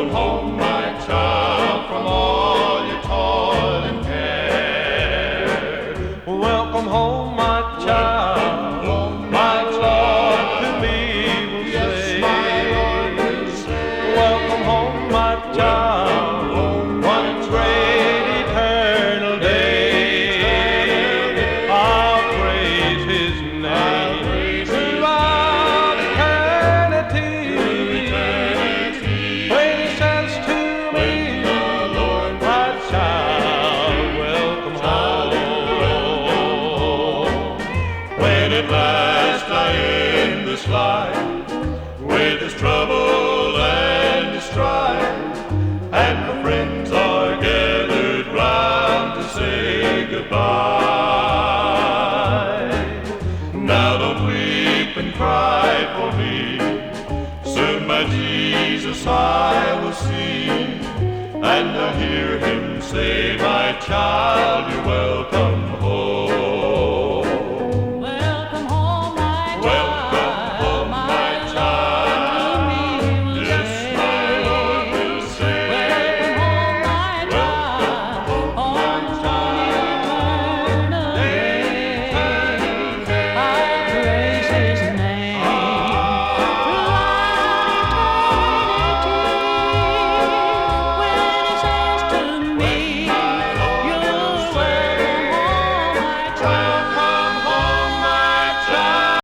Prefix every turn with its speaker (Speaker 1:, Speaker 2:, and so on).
Speaker 1: Welcome home, my child, from all your toil and care.
Speaker 2: Welcome home, my child, my Lord to me will say. Welcome home, my child, one great eternal day. I'll praise His name throughout eternity. When He says to me, my child, welcome home.
Speaker 1: When at last I end this life with its trouble and its strife, and my friends are gathered round to say goodbye, now don't weep and cry for me. Soon my Jesus I will see, and I'll hear Him say, my child, you're welcome